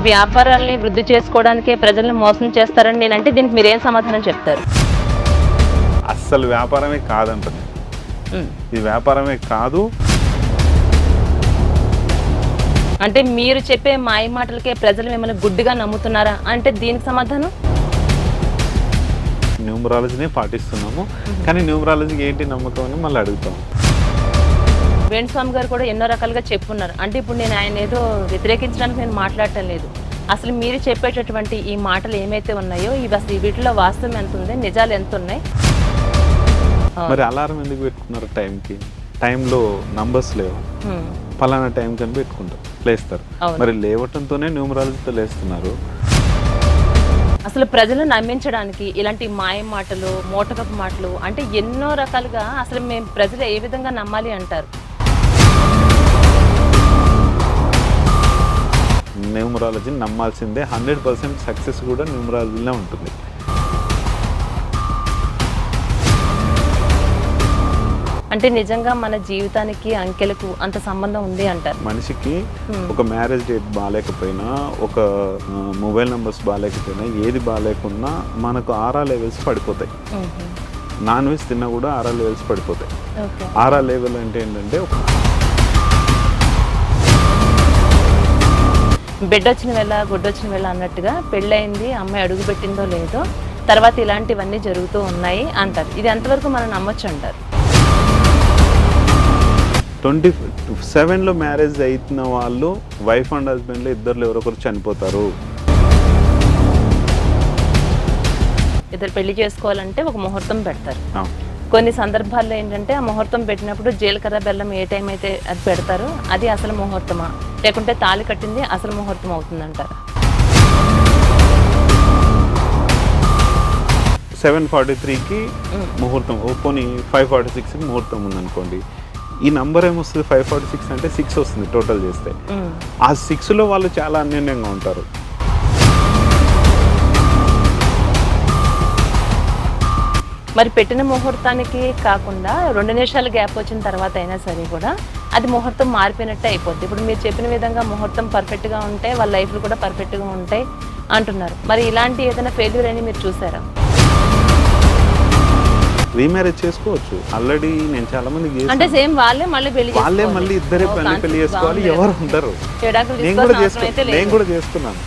వ్యాపారాల్ని వృద్ధి చేసుకోవడానికే ప్రజల్ని మోసం చేస్తారని నేనంటే దీనికి మీరేం సమాధానం చెప్తారు? అస్సలు వ్యాపారమే కాదంటుంది. ఇది వ్యాపారమే కాదు. అంటే మీరు చెప్పే మాయ మాటలకే ప్రజలు మిమ్మల్ని గుడ్డిగా నమ్ముతున్నారా అంటే దీనికి సమాధానం? న్యూమరాలజీనే పాటిస్తున్నాము, కానీ న్యూమరాలజీకి ఏంటి నమ్మకం అని మళ్ళీ అడుగుతాం. వేణుస్వామి గారు కూడా ఎన్నో రకాలుగా చెప్పున్నారు. అంటే ఇప్పుడు నేను ఆయన ఏదో వ్యతిరేకించడానికి నేను మాట్లాడటం లేదు. అసలు మీరు చెప్పేటటువంటి ఈ మాటలు ఏమైతే ఉన్నాయో ఇవి అసలు వీటిలో వాస్తవం ఎంత ఉంది, నిజాలు ఎంత ఉన్నాయి? మరి అలారం ఎందుకు పెట్టుకున్నారు? టైంలో నంబర్స్ లేవు, పలానా టైం కని పెట్టుకుంటారు, లేస్తారు. మరి లేవటంతోనే న్యూమరాలజీతో లేస్తున్నారు. అసలు ప్రజలు నమ్మించడానికి ఇలాంటి మాయ మాటలు, మోటకపు మాటలు అంటే ఎన్నో రకాలుగా అసలు మేము ప్రజలు ఏ విధంగా నమ్మాలి అంటారు? న్యూమరాలజీ నమ్మాల్సిందే. 100% సక్సెస్ కూడా న్యూమరాలజీలో ఉంటుంది. అంటే నిజంగా మన జీవితానికి అంకెలకు అంత సంబంధం ఉంది అంటారు. మనిషికి ఒక మ్యారేజ్ డేట్ బాగాలేకపోయినా, ఒక మొబైల్ నెంబర్స్ బాగాలేకపోయినా, ఏది బాగాలేకున్నా మనకు ఆరా లెవెల్స్ పడిపోతాయి. నాన్ వెజ్ తిన్నా కూడా ఆరా లెవెల్స్ పడిపోతాయి. ఆరా లెవెల్ అంటే ఏంటంటే బెడ్ వచ్చిన వేళ గుడ్డొచ్చిన వేళ అన్నట్టుగా పెళ్ళయింది, అమ్మాయి అడుగు పెట్టిందో లేదో, తర్వాత ఇలాంటివన్నీ జరుగుతూ ఉన్నాయి అంటారు. ఇది ఎంతవరకు మనం నమ్మొచ్చు అంటారు? 27లో మ్యారేజ్ అయిన వాళ్ళు వైఫ్ అండ్ హస్బెండ్లో ఇద్దరు ఎవరొకరు చనిపోతారు. ఇద్దరు పెళ్లి చేసుకోవాలంటే ఒక ముహూర్తం పెడతారు. కొన్ని సందర్భాల్లో ఏంటంటే ఆ ముహూర్తం పెట్టినప్పుడు జీలకర్ర బెల్లం ఏ టైం అయితే అది పెడతారో అది అసలు ముహూర్తమా, లేకుంటే తాళి కట్టింది అసలు ముహూర్తం అవుతుందంటారు? 7:43కి ముహూర్తం, పోనీ 5:46కి ముహూర్తం ఉందనుకోండి. ఈ నంబర్ ఏమొస్తుంది? 5:46 అంటే 6 వస్తుంది టోటల్ చేస్తే. ఆ 6లో వాళ్ళు చాలా అన్యోన్యంగా ఉంటారు. మరి పెట్టిన ముహూర్తానికి కాకుండా 2 నిమిషాలు గ్యాప్ వచ్చిన తర్వాత అయినా సరే కూడా అది ముహూర్తం మారిపోయినట్టే అయిపోద్ది. ఇప్పుడు మీరు చెప్పిన విధంగా ముహూర్తం పర్ఫెక్ట్గా ఉంటే వాళ్ళ లైఫ్లు కూడా పర్ఫెక్ట్గా ఉంటాయి అంటున్నారు. మరి ఇలాంటి ఏదైనా ఫెయిల్యూర్ అని మీరు చూసారా? రీమ్యారేజ్ చేసుకోవచ్చు. ఆల్రెడీ నేను చాలా మంది అంటే సేమ్ వాళ్ళే మళ్ళీ ఇద్దరే పెళ్లి చేసుకోవాలి, ఎవరు ఉండరు. నేను కూడా చేసుకున్నాను.